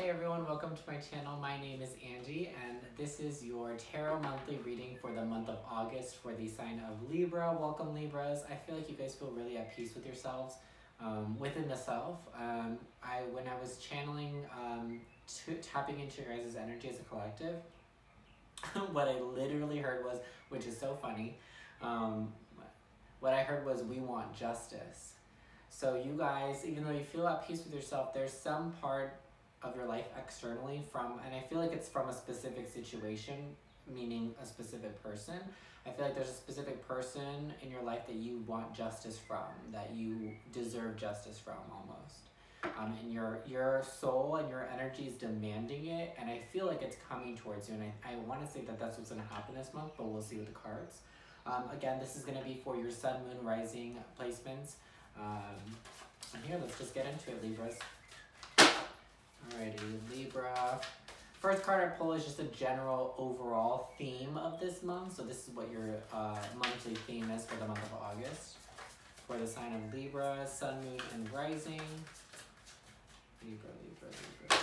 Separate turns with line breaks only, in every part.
Hey everyone, welcome to my channel. My name is Angie and this is your tarot monthly reading for the month of August for the sign of Libra. Welcome Libras. I feel like you guys feel really at peace with yourselves, within the self. When I was channeling, tapping into your guys' energy as a collective, what I literally heard was, which is so funny, what I heard was we want justice. So you guys, even though you feel at peace with yourself, there's some part of your life externally and I feel like it's from a specific situation, meaning a specific person. I feel like there's a specific person in your life that you want justice from, that you deserve justice from almost. And your soul and your energy is demanding it, and I feel like it's coming towards you, and I want to say that that's what's going to happen this month, but we'll see with the cards. Again, this is going to be for your sun, moon, rising placements. And here, let's just get into it, Libras. Alrighty, Libra. First card I pull is just a general overall theme of this month. So this is what your monthly theme is for the month of August. For the sign of Libra, sun, moon, and rising. Libra, Libra, Libra,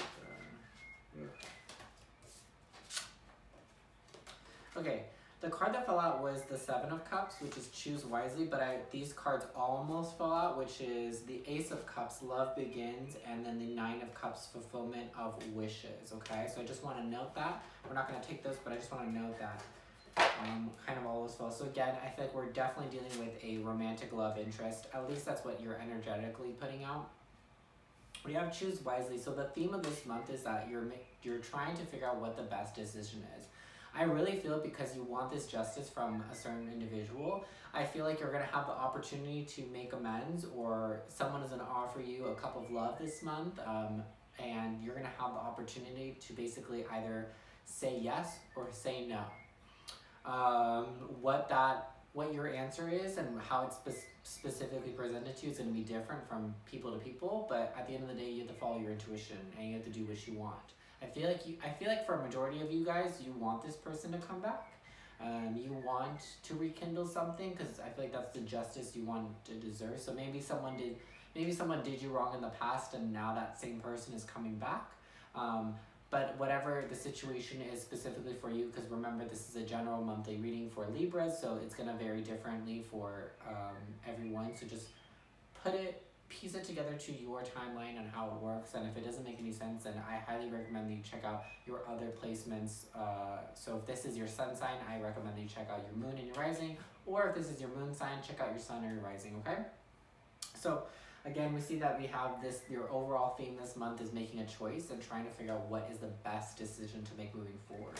Libra. Okay. The card that fell out was the Seven of Cups, which is choose wisely, but these cards almost fell out, which is the Ace of Cups, love begins, and then the Nine of Cups, fulfillment of wishes, okay? So I just want to note that. We're not going to take those, but I just want to note that. Kind of all those fell. So again, I feel like we're definitely dealing with a romantic love interest. At least that's what you're energetically putting out. We have choose wisely. So the theme of this month is that you're trying to figure out what the best decision is. I really feel because you want this justice from a certain individual, I feel like you're going to have the opportunity to make amends, or someone is going to offer you a cup of love this month, and you're going to have the opportunity to basically either say yes or say no. What your answer is and how it's specifically presented to you is going to be different from people to people, but at the end of the day, you have to follow your intuition and you have to do what you want. I feel like for a majority of you guys, you want this person to come back. You want to rekindle something because I feel like that's the justice you want to deserve. So maybe someone did you wrong in the past, and now that same person is coming back. But whatever the situation is specifically for you, because remember this is a general monthly reading for Libras, so it's gonna vary differently for everyone. So just piece it together to your timeline and how it works, and if it doesn't make any sense, then I highly recommend that you check out your other placements. So if this is your sun sign, I recommend that you check out your moon and your rising, or if this is your moon sign, check out your sun or your rising, okay? So again, we see that we have your overall theme this month is making a choice and trying to figure out what is the best decision to make moving forward.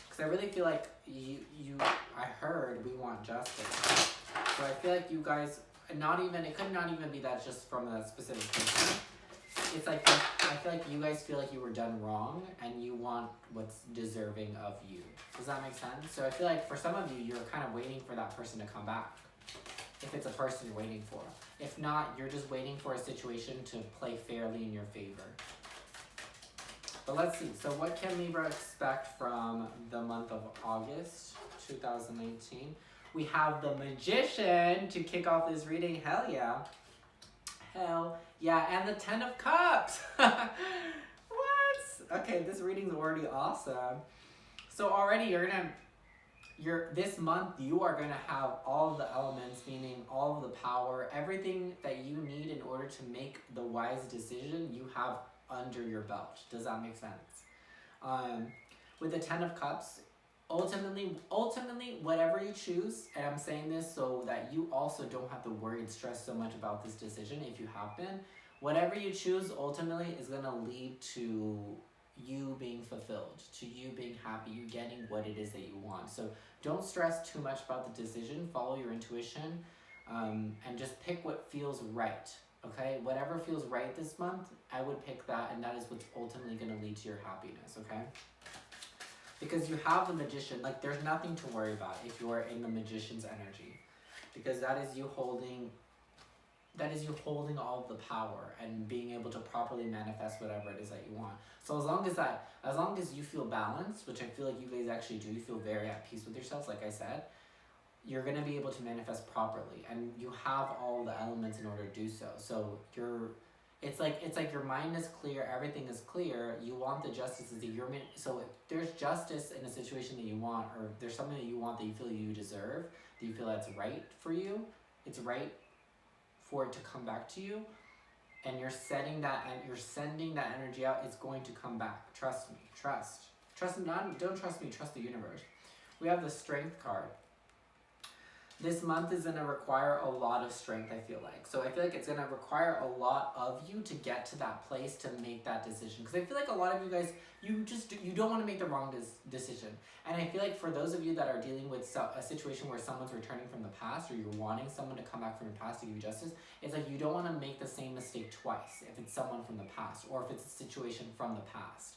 Because I really feel like I heard we want justice. So I feel like you guys, it could not even be that just from a specific person. It's like, I feel like you guys feel like you were done wrong and you want what's deserving of you. Does that make sense? So I feel like for some of you, you're kind of waiting for that person to come back. If it's a person you're waiting for. If not, you're just waiting for a situation to play fairly in your favor. But let's see. So what can Libra expect from the month of August 2019? We have the Magician to kick off this reading. Hell yeah. Hell yeah. And the Ten of Cups. What? Okay, this reading's already awesome. So already this month you are going to have all of the elements, meaning all of the power, everything that you need in order to make the wise decision you have under your belt. Does that make sense? With the Ten of Cups, ultimately, whatever you choose, and I'm saying this so that you also don't have to worry and stress so much about this decision if you have been, whatever you choose ultimately is going to lead to you being fulfilled, to you being happy, you getting what it is that you want. So don't stress too much about the decision, follow your intuition, and just pick what feels right, okay? Whatever feels right this month, I would pick that, and that is what's ultimately going to lead to your happiness, okay? Because you have the Magician, like there's nothing to worry about if you are in the Magician's energy, because that is you holding all of the power and being able to properly manifest whatever it is that you want. So as long as you feel balanced, which I feel like you guys actually do, you feel very at peace with yourselves, like I said, you're going to be able to manifest properly, and you have all the elements in order to do so. So It's like your mind is clear, everything is clear. You want the justice that so if there's justice in a situation that you want, or there's something that you want that you feel you deserve, that you feel that's right for you, it's right for it to come back to you, and you're setting that and you're sending that energy out, it's going to come back. Trust me. Trust not don't trust me, trust the universe. We have the strength card. This month is going to require a lot of strength, I feel like. So I feel like it's going to require a lot of you to get to that place to make that decision. Because I feel like a lot of you guys, you don't want to make the wrong decision. And I feel like for those of you that are dealing with a situation where someone's returning from the past, or you're wanting someone to come back from your past to give you justice, it's like you don't want to make the same mistake twice if it's someone from the past, or if it's a situation from the past.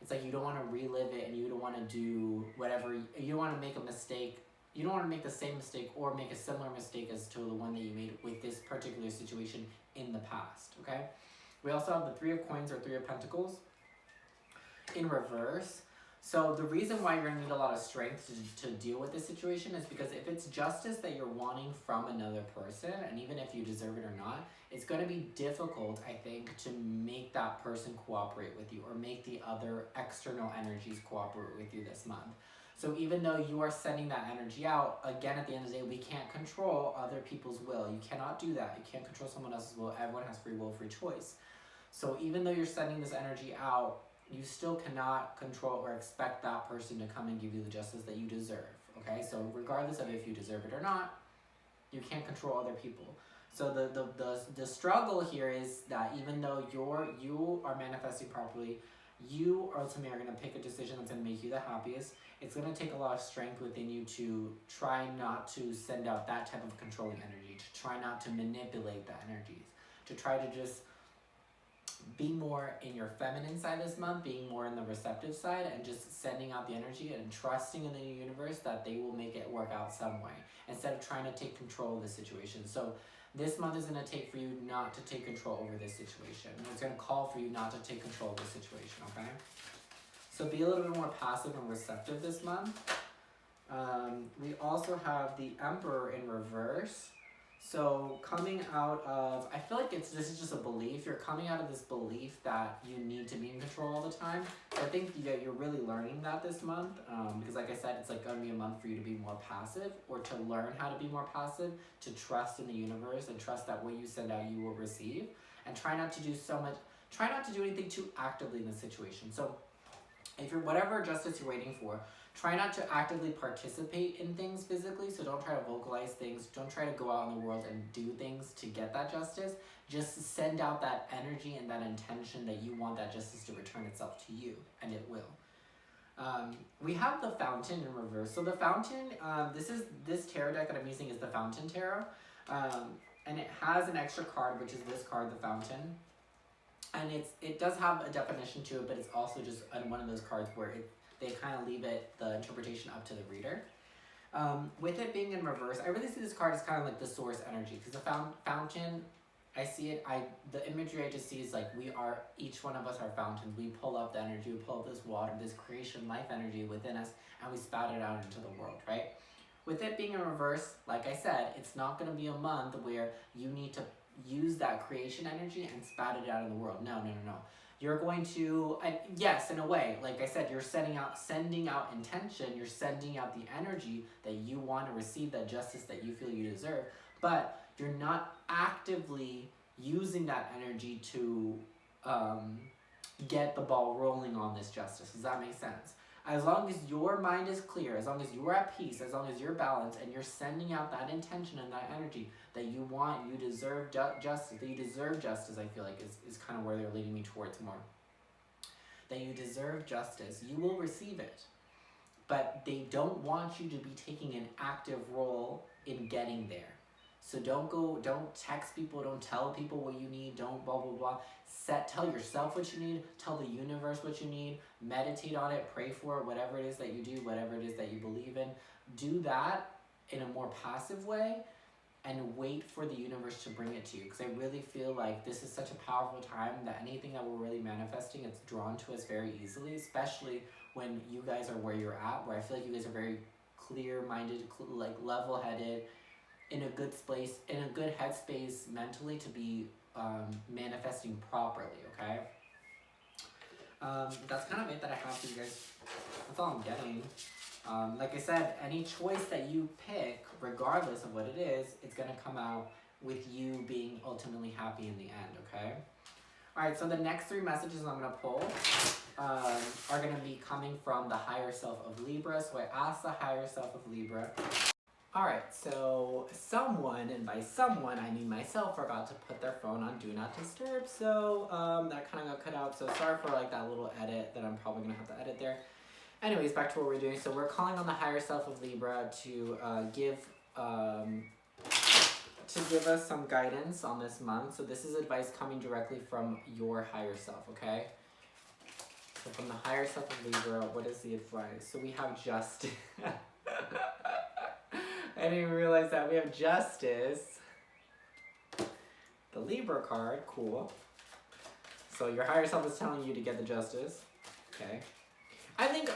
It's like you don't want to relive it, and you don't want to do whatever, you don't want to make a mistake. You don't want to make the same mistake or make a similar mistake as to the one that you made with this particular situation in the past, okay? We also have the 3 of Coins or 3 of Pentacles in reverse. So the reason why you're going to need a lot of strength to deal with this situation is because if it's justice that you're wanting from another person, and even if you deserve it or not, it's going to be difficult, I think, to make that person cooperate with you, or make the other external energies cooperate with you this month. So even though you are sending that energy out, again, at the end of the day, we can't control other people's will. You cannot do that. You can't control someone else's will. Everyone has free will, free choice. So even though you're sending this energy out, you still cannot control or expect that person to come and give you the justice that you deserve, okay? So regardless of if you deserve it or not, you can't control other people. So the struggle here is that even though you are manifesting properly, you ultimately are going to pick a decision that's going to make you the happiest. It's going to take a lot of strength within you to try not to send out that type of controlling energy, to try not to manipulate the energies, to try to just be more in your feminine side this month, being more in the receptive side, and just sending out the energy and trusting in the universe that they will make it work out some way, instead of trying to take control of the situation. So this month is going to take for you not to take control over this situation. And it's going to call for you not to take control of the situation, okay? So be a little bit more passive and receptive this month. We also have the Emperor in reverse. So coming out of, I feel like this is just a belief. You're coming out of this belief that you need to be in control all the time. So I think you're really learning that this month, because like I said, it's like going to be a month for you to be more passive, or to learn how to be more passive, to trust in the universe and trust that what you send out you will receive, and try not to do anything too actively in the situation. So if you're whatever justice you're waiting for, try not to actively participate in things physically. So don't try to vocalize things. Don't try to go out in the world and do things to get that justice. Just send out that energy and that intention that you want that justice to return itself to you, and it will. We have the Fountain in reverse. So the Fountain, this tarot deck that I'm using is the Fountain Tarot. And it has an extra card, which is this card, the Fountain. And it does have a definition to it, but it's also just one of those cards where they kind of leave the interpretation up to the reader. With it being in reverse, I really see this card as kind of like the source energy, because the fountain, I see it, the imagery I just see is like each one of us are fountains. We pull up the energy, we pull up this water, this creation, life energy within us, and we spout it out into the world, right? With it being in reverse, like I said, it's not going to be a month where you need to use that creation energy and spout it out in the world. No. You're going to, yes, in a way, like I said, you're sending out intention, you're sending out the energy that you want to receive, that justice that you feel you deserve, but you're not actively using that energy to get the ball rolling on this justice. Does that make sense? As long as your mind is clear, as long as you're at peace, as long as you're balanced, and you're sending out that intention and that energy that you want, you deserve justice, that you deserve justice, I feel like is kind of where they're leading me towards more. That you deserve justice, you will receive it. But they don't want you to be taking an active role in getting there. So don't text people, don't tell people what you need, don't blah, blah, blah. Tell yourself what you need, tell the universe what you need, meditate on it, pray for it, whatever it is that you do, whatever it is that you believe in. Do that in a more passive way and wait for the universe to bring it to you. Because I really feel like this is such a powerful time that anything that we're really manifesting, it's drawn to us very easily, especially when you guys are where you're at, where I feel like you guys are very clear-minded, like level-headed, in a good space, in a good headspace mentally to be manifesting properly, okay? That's kind of it that I have for you guys. That's all I'm getting. Like I said, any choice that you pick, regardless of what it is, it's going to come out with you being ultimately happy in the end, okay? Alright, so the next 3 messages I'm going to pull are going to be coming from the higher self of Libra. So I asked the higher self of Libra. Alright, so someone, and by someone I mean myself, forgot to put their phone on Do Not Disturb. So that kind of got cut out. So sorry for like that little edit that I'm probably going to have to edit there. Anyways, back to what we're doing. So we're calling on the higher self of Libra to give us some guidance on this month. So this is advice coming directly from your higher self, okay? So from the higher self of Libra, what is the advice? So we have justice. I didn't even realize that. We have justice. The Libra card, cool. So your higher self is telling you to get the justice, okay? I think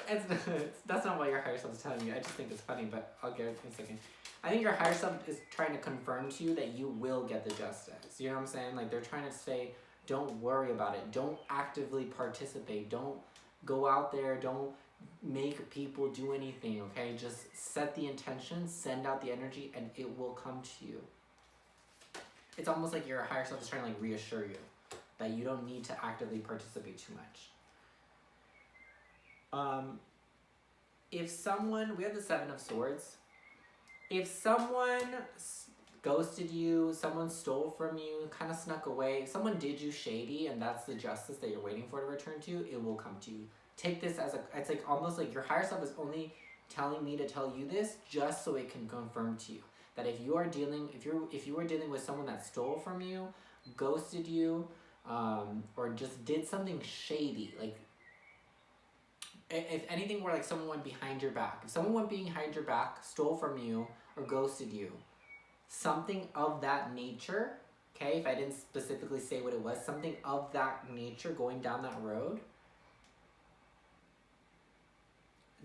that's not what your higher self is telling you. I just think it's funny, but I'll get it in a second. I think your higher self is trying to confirm to you that you will get the justice. You know what I'm saying? Like they're trying to say, don't worry about it. Don't actively participate. Don't go out there. Don't make people do anything, okay? Just set the intention, send out the energy, and it will come to you. It's almost like your higher self is trying to like reassure you that you don't need to actively participate too much. If someone, we have the 7 of Swords. If someone ghosted you, someone stole from you, kind of snuck away, someone did you shady, and that's the justice that you're waiting for to return to you, it will come to you. Take this as it's like almost like your higher self is only telling me to tell you this just so it can confirm to you that if you are dealing with someone that stole from you, ghosted you, or just did something shady, like if anything were like someone went behind your back, if someone went behind your back, stole from you, or ghosted you, something of that nature, okay, if I didn't specifically say what it was, something of that nature going down that road,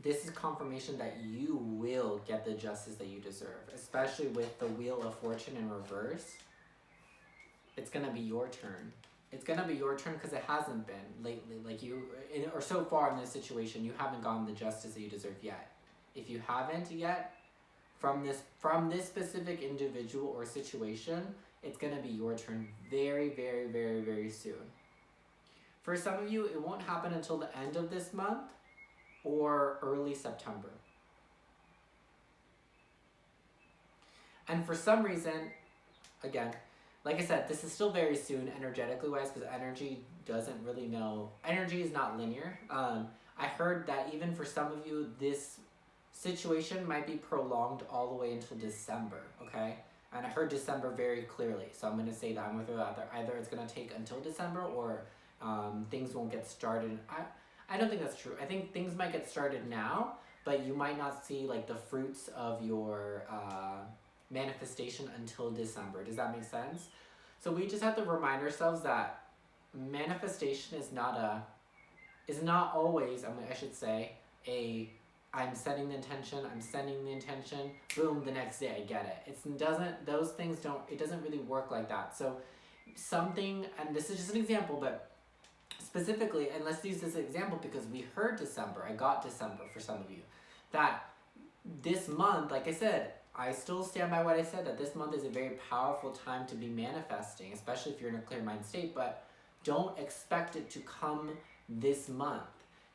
this is confirmation that you will get the justice that you deserve, especially with the Wheel of Fortune in reverse. It's going to be your turn. It's going to be your turn because it hasn't been lately. Like or so far in this situation, you haven't gotten the justice that you deserve yet. If you haven't yet, from this specific individual or situation, it's going to be your turn very, very, very, very soon. For some of you, it won't happen until the end of this month or early September. And for some reason, again, like I said, this is still very soon energetically wise because energy doesn't really know. Energy is not linear. I heard that even for some of you, this situation might be prolonged all the way until December, okay? And I heard December very clearly. So I'm going to say that I'm going to throw it out there. Either it's going to take until December or things won't get started. I don't think that's true. I think things might get started now, but you might not see like the fruits of your manifestation until December. Does that make sense? So we just have to remind ourselves that manifestation is not always, I should say, I'm setting the intention, I'm sending the intention, boom, the next day I get it. It doesn't really work like that. So something, and this is just an example, but specifically, and let's use this example because we heard December, I got December for some of you, that this month, like I said, I still stand by what I said, that this month is a very powerful time to be manifesting, especially if you're in a clear mind state, but don't expect it to come this month.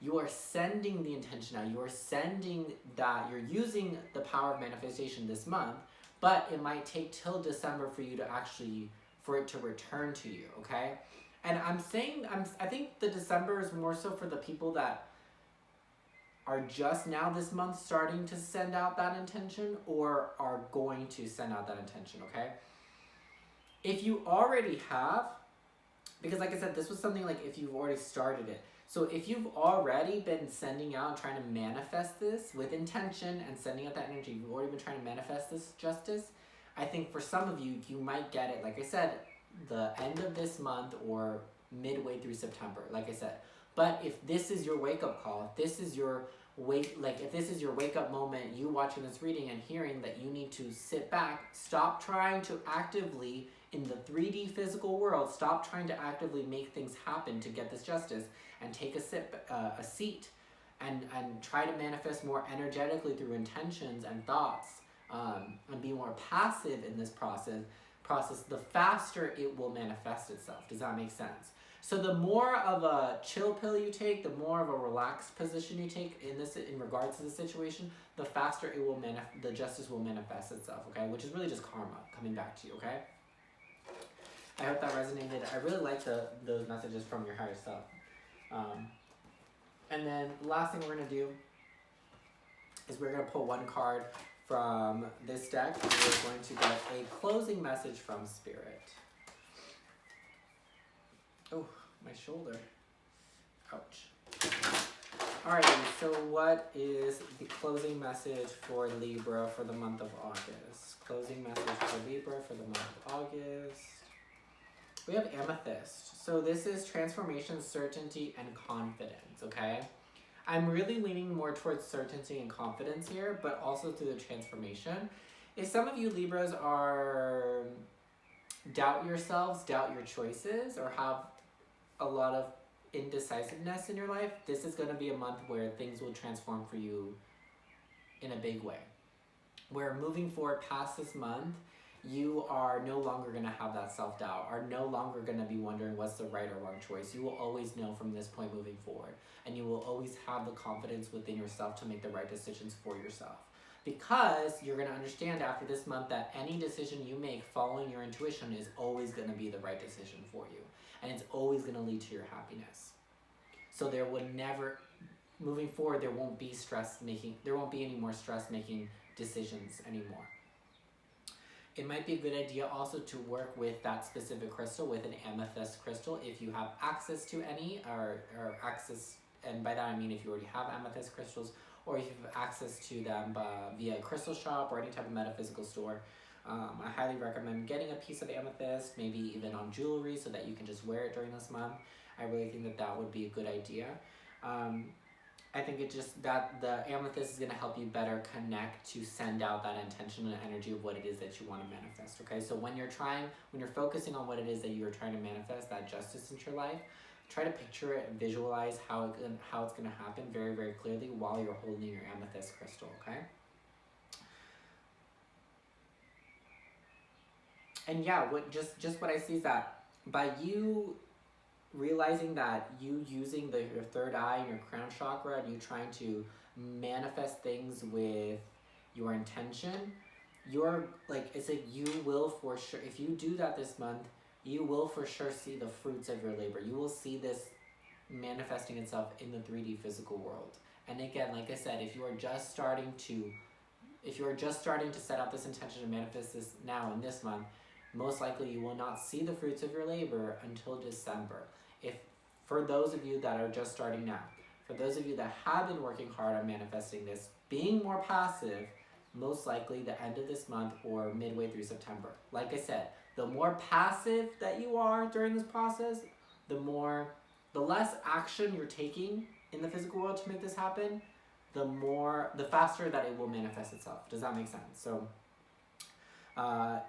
You are sending the intention out, you are sending that, you're using the power of manifestation this month, but it might take till December for it to return to you, okay? And I think the December is more so for the people that are just now this month starting to send out that intention or are going to send out that intention, okay? If you already have, because like I said, this was something like if you've already started it. So if you've already been sending out, trying to manifest this with intention and sending out that energy, you've already been trying to manifest this justice, I think for some of you, you might get it, like I said, the end of this month or midway through September, like I said. But if this is your wake-up call, if this is your wake-up moment, you watching this reading and hearing that you need to sit back, stop trying to actively in the 3D physical world, stop trying to actively make things happen to get this justice, and take a seat, and try to manifest more energetically through intentions and thoughts, and be more passive in this process, the faster it will manifest itself. Does that make sense? So the more of a chill pill you take, the more of a relaxed position you take in regards to the situation, the faster it will the justice will manifest itself, okay? Which is really just karma coming back to you, okay? I hope that resonated. I really like those messages from your higher self. And then the last thing we're going to do is we're going to pull one card from this deck. We're going to get a closing message from Spirit. Oh, my shoulder. Ouch. Alrighty, so what is the closing message for Libra for the month of August? Closing message for Libra for the month of August. We have Amethyst. So this is transformation, certainty, and confidence, okay? I'm really leaning more towards certainty and confidence here, but also through the transformation. If some of you Libras are doubt yourselves, doubt your choices, or have a lot of indecisiveness in your life, this is going to be a month where things will transform for you in a big way. Where moving forward past this month, you are no longer going to have that self-doubt, are no longer going to be wondering what's the right or wrong choice. You will always know from this point moving forward, and you will always have the confidence within yourself to make the right decisions for yourself. Because you're going to understand after this month that any decision you make following your intuition is always going to be the right decision for you. And it's always going to lead to your happiness. So there would never, moving forward, there won't be any more stress making decisions anymore. It might be a good idea also to work with that specific crystal, with an amethyst crystal, if you have access to any, or access, and by that I mean if you already have amethyst crystals, or if you have access to them via a crystal shop or any type of metaphysical store. I highly recommend getting a piece of amethyst, maybe even on jewelry, so that you can just wear it during this month. I really think that would be a good idea. I think that the amethyst is going to help you better connect to send out that intention and energy of what it is that you want to manifest, okay? So when you're focusing on what it is that you're trying to manifest, that justice into your life, try to picture it and visualize how it's going to happen very, very clearly while you're holding your amethyst crystal, okay? And yeah, just what I see is that by you realizing that you using your third eye and your crown chakra, and you trying to manifest things with your intention, it's like you will for sure, if you do that this month, you will for sure see the fruits of your labor. You will see this manifesting itself in the 3D physical world. And again, like I said, if you are just starting to set out this intention to manifest this now in this month, most likely you will not see the fruits of your labor until December. For those of you that are just starting now, for those of you that have been working hard on manifesting this, being more passive, most likely the end of this month or midway through September. Like I said, the more passive that you are during this process, the less action you're taking in the physical world to make this happen, the faster that it will manifest itself. Does that make sense? So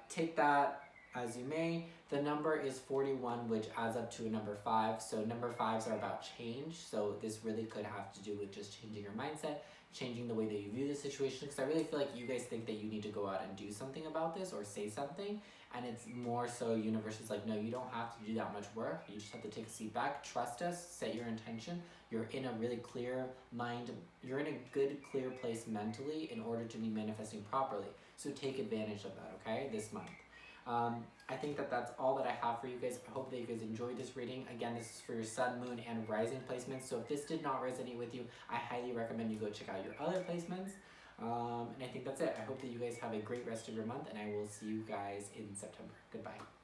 take that as you may. The number is 41, which adds up to a number 5. So number 5s are about change. So this really could have to do with just changing your mindset, changing the way that you view the situation. Because I really feel like you guys think that you need to go out and do something about this or say something. And it's more so universe is like, no, you don't have to do that much work. You just have to take a seat back, trust us, set your intention. You're in a really clear mind. You're in a good, clear place mentally in order to be manifesting properly. So take advantage of that, okay, this month. I think that's all that I have for you guys. I hope that you guys enjoyed this reading. Again, this is for your sun, moon, and rising placements. So if this did not resonate with you, I highly recommend you go check out your other placements. And I think that's it. I hope that you guys have a great rest of your month, and I will see you guys in September. Goodbye.